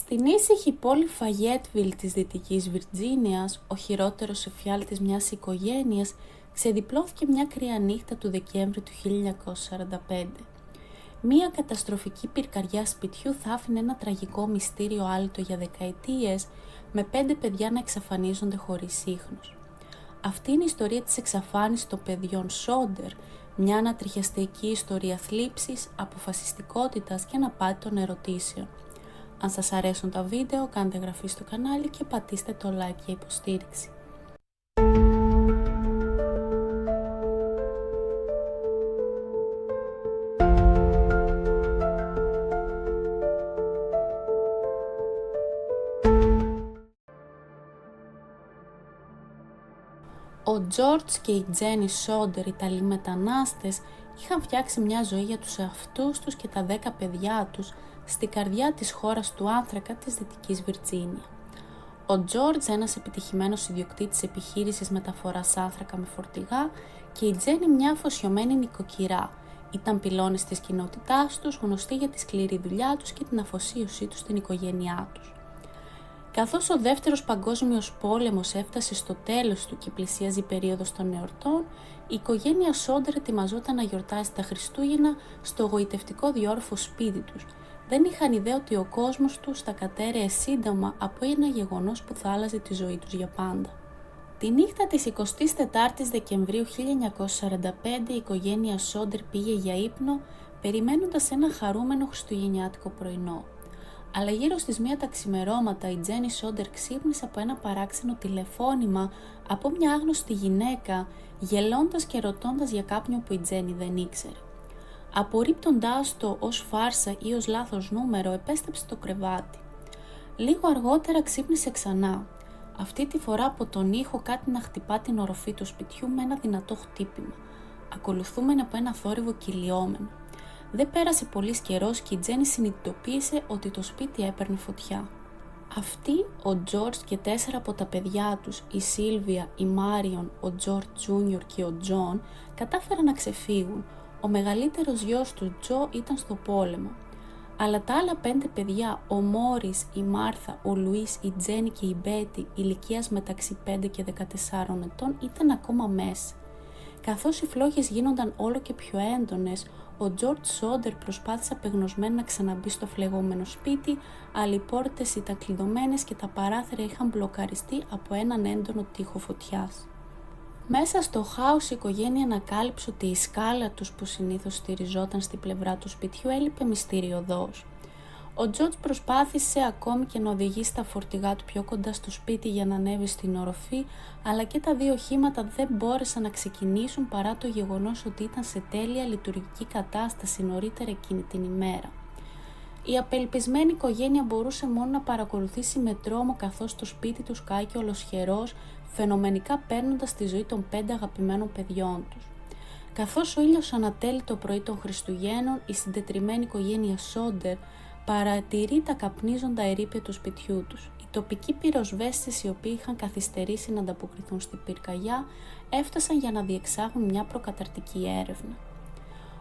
Στην ήσυχη πόλη Φαγιέτβιλ της Δυτικής Βιρτζίνιας, ο χειρότερος εφιάλτης μιας οικογένειας ξεδιπλώθηκε μια κρύα νύχτα του Δεκέμβρη του 1945. Μια καταστροφική πυρκαγιά σπιτιού θα άφηνε ένα τραγικό μυστήριο άλυτο για δεκαετίες, με 5 παιδιά να εξαφανίζονται χωρίς ίχνος. Αυτή είναι η ιστορία της εξαφάνισης των παιδιών Σόντερ, μια ανατριχιαστική ιστορία θλίψης, αποφασιστικότητας και αναπάτητων ερωτήσεων. Αν σας αρέσουν τα βίντεο, κάντε εγγραφή στο κανάλι και πατήστε το like για υποστήριξη. Ο Τζόρτζ και η Τζένι Σόντερ, Ιταλοί μετανάστες, είχαν φτιάξει μια ζωή για τους εαυτούς τους και τα 10 παιδιά τους στην καρδιά της χώρας του άνθρακα της Δυτικής Βιρτζίνια. Ο Τζόρτζ, ένας επιτυχημένος ιδιοκτήτης επιχείρησης μεταφοράς άνθρακα με φορτηγά, και η Τζένι μια αφοσιωμένη νοικοκυρά, ήταν πυλώνες της κοινότητάς τους, γνωστοί για τη σκληρή δουλειά τους και την αφοσίωσή τους στην οικογένειά τους. Καθώς ο Δεύτερος Παγκόσμιος Πόλεμος έφτασε στο τέλος του και πλησίαζε η περίοδος των εορτών, η οικογένεια Σόντερ ετοιμαζόταν να γιορτάσει τα Χριστούγεννα στο γοητευτικό διόρροφο σπίτι τους. Δεν είχαν ιδέα ότι ο κόσμος τους θα κατέρεε σύντομα από ένα γεγονός που θα άλλαζε τη ζωή τους για πάντα. Τη νύχτα της 24ης Δεκεμβρίου 1945 η οικογένεια Σόντερ πήγε για ύπνο, περιμένοντας ένα χαρούμενο χριστουγεννιάτικο πρωινό. Αλλά γύρω στις 1 τα ξημερώματα η Τζένι Σόντερ ξύπνησε από ένα παράξενο τηλεφώνημα από μια άγνωστη γυναίκα, γελώντας και ρωτώντας για κάποιον που η Τζένι δεν ήξερε. Απορρίπτοντάς το ως φάρσα ή ως λάθος νούμερο, επέστρεψε στο κρεβάτι. Λίγο αργότερα ξύπνησε ξανά, αυτή τη φορά από τον ήχο κάτι να χτυπά την οροφή του σπιτιού με ένα δυνατό χτύπημα, ακολουθούμενο από ένα θόρυβο κυλιόμενο. Δεν πέρασε πολύς καιρός και η Τζένι συνειδητοποίησε ότι το σπίτι έπαιρνε φωτιά. Αυτοί, ο Τζορτζ και 4 από τα παιδιά τους, η Σίλβια, η Μάριον, ο Τζορτζ Τζούνιορ και ο Τζον, κατάφεραν να ξεφύγουν. Ο μεγαλύτερος γιος του, Τζο, ήταν στο πόλεμο. Αλλά τα άλλα 5 παιδιά, ο Μόρις, η Μάρθα, ο Λουίς, η Τζένι και η Μπέτι, ηλικίας μεταξύ 5 και 14 ετών, ήταν ακόμα μέσα. Καθώς οι φλόγες γίνονταν όλο και πιο έντονες, ο Τζορτζ Σόντερ προσπάθησε απεγνωσμένα να ξαναμπεί στο φλεγόμενο σπίτι, αλλά οι πόρτες ήταν κλειδωμένες και τα παράθυρα είχαν μπλοκαριστεί από έναν έντονο τοίχο φωτιάς. Μέσα στο χάος η οικογένεια ανακάλυψε ότι η σκάλα τους που συνήθως στηριζόταν στη πλευρά του σπιτιού έλειπε μυστηριωδώς. Ο Τζορτζ προσπάθησε ακόμη και να οδηγήσει τα φορτηγά του πιο κοντά στο σπίτι για να ανέβει στην οροφή, αλλά και τα 2 οχήματα δεν μπόρεσαν να ξεκινήσουν παρά το γεγονός ότι ήταν σε τέλεια λειτουργική κατάσταση νωρίτερα εκείνη την ημέρα. Η απελπισμένη οικογένεια μπορούσε μόνο να παρακολουθήσει με τρόμο καθώς το σπίτι τους κάηκε ολοσχερός, φαινομενικά παίρνοντας τη ζωή των 5 αγαπημένων παιδιών τους. Καθώς ο ήλιος ανατέλει το πρωί των Χριστουγέννων, η συντετριμμένη οικογένεια Σόντερ παρατηρεί τα καπνίζοντα ερείπια του σπιτιού τους. Οι τοπικοί πυροσβέστες, οι οποίοι είχαν καθυστερήσει να ανταποκριθούν στην πυρκαγιά, έφτασαν για να διεξάγουν μια προκαταρτική έρευνα.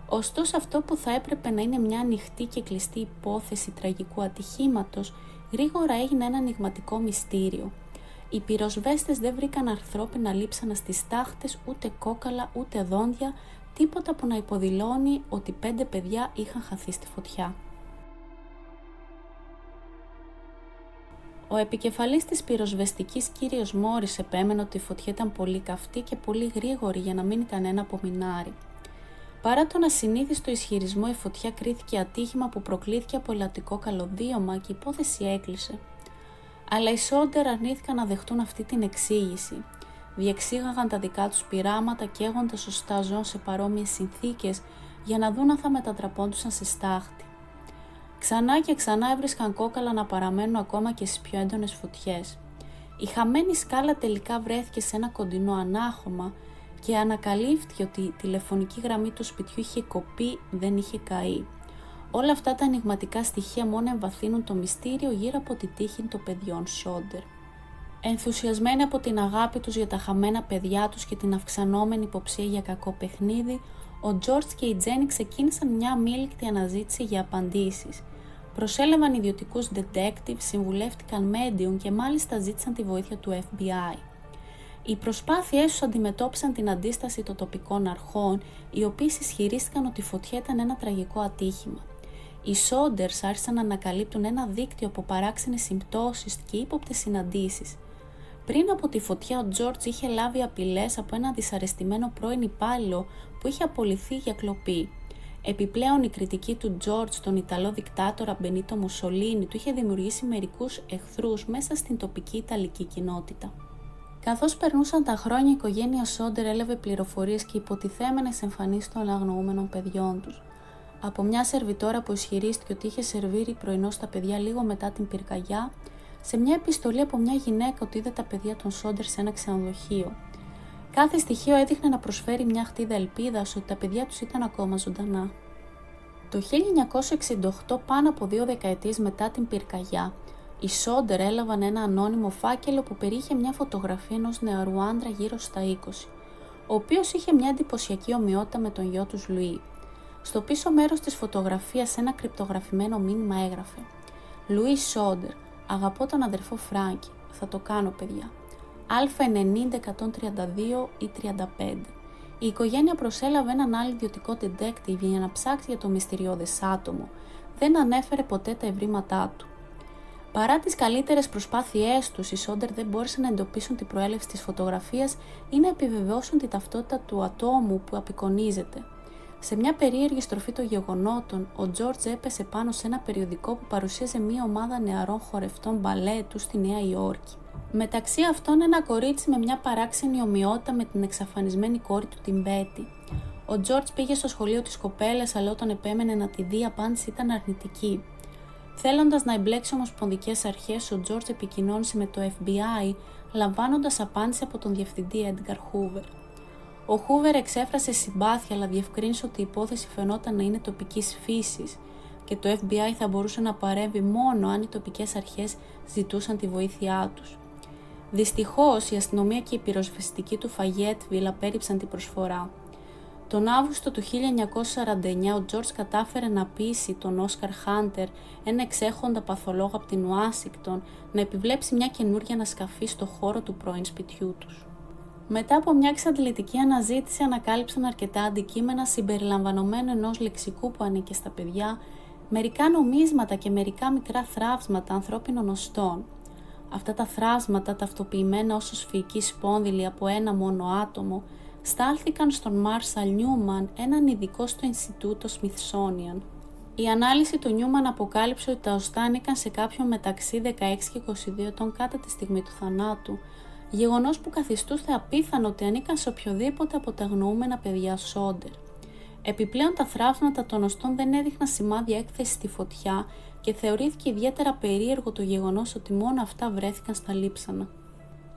Ωστόσο, αυτό που θα έπρεπε να είναι μια ανοιχτή και κλειστή υπόθεση τραγικού ατυχήματος, γρήγορα έγινε ένα ενιγματικό μυστήριο. Οι πυροσβέστες δεν βρήκαν ανθρώπινα λείψανα στις τάχτες, ούτε κόκαλα, ούτε δόντια, τίποτα που να υποδηλώνει ότι 5 παιδιά είχαν χαθεί στη φωτιά. Ο επικεφαλής της πυροσβεστικής κύριος Μόρις επέμενε ότι η φωτιά ήταν πολύ καυτή και πολύ γρήγορη για να μείνει κανένα απομεινάρι. Παρά τον ασυνήθιστο ισχυρισμό, η φωτιά κρίθηκε ατύχημα που προκλήθηκε από ελαττικό καλωδίωμα και η υπόθεση έκλεισε. Αλλά οι Σόντερ αρνήθηκαν να δεχτούν αυτή την εξήγηση. Διεξήγαγαν τα δικά τους πειράματα καίγοντας σωστά ζώα σε παρόμοιες συνθήκες για να δουν αν θα μετατραπόντουσαν σε στάχτη. Ξανά και ξανά έβρισκαν κόκαλα να παραμένουν ακόμα και στις πιο έντονες φωτιές. Η χαμένη σκάλα τελικά βρέθηκε σε ένα κοντινό ανάχωμα και ανακαλύφθηκε ότι η τηλεφωνική γραμμή του σπιτιού είχε κοπεί, δεν είχε καεί. Όλα αυτά τα ενιγματικά στοιχεία μόνο εμβαθύνουν το μυστήριο γύρω από τη τύχη των παιδιών Σόντερ. Ενθουσιασμένοι από την αγάπη τους για τα χαμένα παιδιά τους και την αυξανόμενη υποψία για κακό παιχνίδι, ο Τζορτζ και η Τζένι ξεκίνησαν μια αμήλικτη αναζήτηση για απαντήσεις. Προσέλαβαν ιδιωτικούς detectives, συμβουλεύτηκαν medium και μάλιστα ζήτησαν τη βοήθεια του FBI. Οι προσπάθειές τους αντιμετώπισαν την αντίσταση των τοπικών αρχών, οι οποίες ισχυρίστηκαν ότι η φωτιά ήταν ένα τραγικό ατύχημα. Οι Saunders άρχισαν να ανακαλύπτουν ένα δίκτυο από παράξενες συμπτώσεις και ύποπτες συναντήσεις. Πριν από τη φωτιά, ο George είχε λάβει απειλές από ένα δυσαρεστημένο πρώην υπάλληλο που είχε απολυθεί για κλοπή. Επιπλέον, η κριτική του George στον Ιταλό δικτάτορα Μπενίτο Μουσολίνι του είχε δημιουργήσει μερικούς εχθρούς μέσα στην τοπική Ιταλική κοινότητα. Καθώς περνούσαν τα χρόνια, η οικογένεια Σόντερ έλαβε πληροφορίες και υποτιθέμενες εμφανίσεις των αγνοούμενων παιδιών τους. Από μια σερβιτόρα που ισχυρίστηκε ότι είχε σερβίρει πρωινό στα παιδιά λίγο μετά την πυρκαγιά, σε μια επιστολή από μια γυναίκα ότι είδε τα παιδιά των Σόντερ σε ένα ξενοδοχείο. Κάθε στοιχείο έδειχνε να προσφέρει μια χτίδα ελπίδας ότι τα παιδιά τους ήταν ακόμα ζωντανά. Το 1968, πάνω από 2 δεκαετίες μετά την πυρκαγιά, οι Σόντερ έλαβαν ένα ανώνυμο φάκελο που περιείχε μια φωτογραφία ενός νεαρού άντρα γύρω στα 20, ο οποίος είχε μια εντυπωσιακή ομοιότητα με τον γιο τους Λουί. Στο πίσω μέρος της φωτογραφίας ένα κρυπτογραφημένο μήνυμα έγραφε «Λουί Σόντερ, αγαπώ τον αδερφό Φράνκι, θα το κάνω παιδιά. Α90 132 ή 35». Η οικογένεια προσέλαβε έναν άλλο ιδιωτικό detective για να ψάξει για το μυστηριώδες άτομο. Δεν ανέφερε ποτέ τα ευρήματά του. Παρά τις καλύτερες προσπάθειές τους, οι Σόντερ δεν μπόρεσαν να εντοπίσουν την προέλευση της φωτογραφίας ή να επιβεβαιώσουν τη ταυτότητα του ατόμου που απεικονίζεται. Σε μια περίεργη στροφή των γεγονότων, ο Τζόρτζ έπεσε πάνω σε ένα περιοδικό που παρουσίαζε μια ομάδα νεαρών χορευτών μπαλέτου στη Νέα Υόρκη. Μεταξύ αυτών ένα κορίτσι με μια παράξενη ομοιότητα με την εξαφανισμένη κόρη του, την Μπέτι. Ο Τζόρτζ πήγε στο σχολείο της κοπέλας, αλλά όταν επέμενε να τη δει, η απάντηση ήταν αρνητική. Θέλοντας να εμπλέξει ομοσπονδικές αρχές, ο Τζόρτζ επικοινώνησε με το FBI, λαμβάνοντας απάντηση από τον διευθυντή Edgar Hoover. Ο Hoover εξέφρασε συμπάθεια, αλλά διευκρίνησε ότι η υπόθεση φαινόταν να είναι τοπικής φύσης και το FBI θα μπορούσε να παρέμβει μόνο αν οι τοπικές αρχές ζητούσαν τη βοήθειά τους. Δυστυχώς, η αστυνομία και η πυροσβεστική του Φαγέτβιλ απέρριψαν την προσφορά. Τον Αύγουστο του 1949, ο Τζορτζ κατάφερε να πείσει τον Όσκαρ Χάντερ, ένα εξέχοντα παθολόγο από την Ουάσιγκτον, να επιβλέψει μια καινούργια ανασκαφή στο χώρο του πρώην σπιτιού τους. Μετά από μια εξαντλητική αναζήτηση, ανακάλυψαν αρκετά αντικείμενα συμπεριλαμβανομένου ενός λεξικού που ανήκε στα παιδιά, μερικά νομίσματα και μερικά μικρά θράψματα ανθρώπινων οστών. Αυτά τα θράψματα, ταυτοποιημένα ως σφυϊκή σπόνδυλη από ένα μόνο άτομο, στάλθηκαν στον Μάρσαλ Νιούμαν, έναν ειδικό στο Ινστιτούτο Smithsonian. Η ανάλυση του Νιούμαν αποκάλυψε ότι τα οστά ανήκαν σε κάποιον μεταξύ 16 και 22 ετών κατά τη στιγμή του θανάτου, γεγονός που καθιστούσε απίθανο ότι ανήκαν σε οποιοδήποτε από τα αγνοούμενα παιδιά Σόντερ. Επιπλέον, τα θράψματα των οστών δεν έδειχναν σημάδια έκθεση στη φωτιά και θεωρήθηκε ιδιαίτερα περίεργο το γεγονός ότι μόνο αυτά βρέθηκαν στα λείψανα.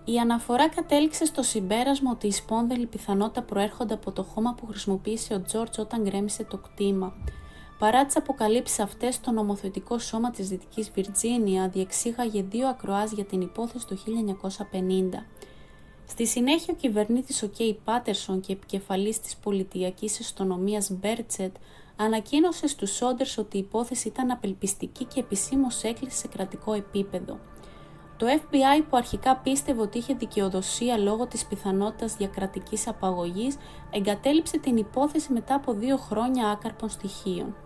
Η αναφορά κατέληξε στο συμπέρασμα ότι οι σπόνδυλοι πιθανότατα προέρχονται από το χώμα που χρησιμοποίησε ο Τζόρτζ όταν γκρέμισε το κτήμα. Παρά τις αποκαλύψεις αυτές, το νομοθετικό σώμα της Δυτικής Βιρτζίνια διεξήγαγε 2 ακροάσεις για την υπόθεση το 1950. Στη συνέχεια, ο κυβερνήτης ο Κέι Πάτερσον και επικεφαλής της πολιτιακής αστυνομίας Μπέρτσετ ανακοίνωσε στους Σόντερς ότι η υπόθεση ήταν απελπιστική και επισήμως έκλεισε σε κρατικό επίπεδο. Το FBI, που αρχικά πίστευε ότι είχε δικαιοδοσία λόγω της πιθανότητας διακρατικής απαγωγής, εγκατέλειψε την υπόθεση μετά από 2 χρόνια άκαρπων στοιχείων.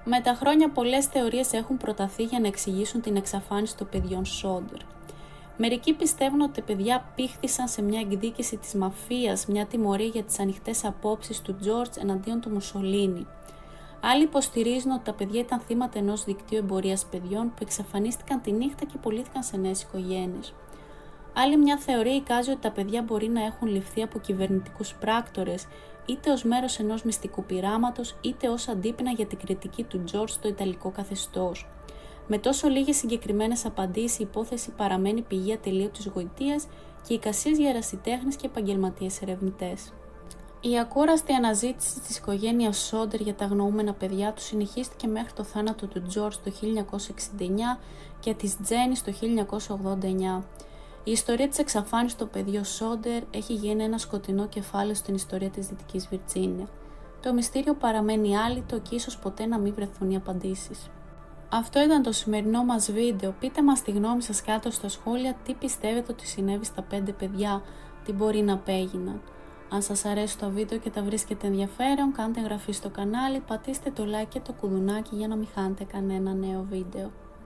Με τα χρόνια, πολλές θεωρίες έχουν προταθεί για να εξηγήσουν την εξαφάνιση των παιδιών Σόντερ. Μερικοί πιστεύουν ότι τα παιδιά πήχθησαν σε μια εκδίκηση της μαφίας, μια τιμωρία για τις ανοιχτές απόψεις του Τζόρτζ εναντίον του Μουσολίνι. Άλλοι υποστηρίζουν ότι τα παιδιά ήταν θύματα ενός δικτύου εμπορίας παιδιών που εξαφανίστηκαν τη νύχτα και πωλήθηκαν σε νέες οικογένειες. Άλλη μια θεωρία εικάζει ότι τα παιδιά μπορεί να έχουν ληφθεί από κυβερνητικούς πράκτορες, είτε ως μέρος ενός μυστικού πειράματος, είτε ως αντίπεινα για την κριτική του Τζορτζ στο ιταλικό καθεστώς. Με τόσο λίγες συγκεκριμένες απαντήσεις, η υπόθεση παραμένει πηγή ατελείωτης γοητείας και εικασίας για ερασιτέχνες και επαγγελματίες ερευνητές. Η ακούραστη αναζήτηση της οικογένειας Σόντερ για τα αγνοούμενα παιδιά του συνεχίστηκε μέχρι το θάνατο του Τζορτζ το 1969 και της Τζένις το 1989. Η ιστορία της εξαφάνισης των παιδιών Σόντερ έχει γίνει ένα σκοτεινό κεφάλαιο στην ιστορία της Δυτικής Βιρτζίνια. Το μυστήριο παραμένει άλυτο και ίσως ποτέ να μην βρεθούν οι απαντήσεις. Αυτό ήταν το σημερινό μας βίντεο. Πείτε μας τη γνώμη σας κάτω στα σχόλια, τι πιστεύετε ότι συνέβη στα 5 παιδιά, τι μπορεί να απέγιναν. Αν σας αρέσει το βίντεο και τα βρίσκετε ενδιαφέρον, κάντε εγγραφή στο κανάλι, πατήστε το like και το κουδουνάκι για να μην χάνετε κανένα νέο βίντεο.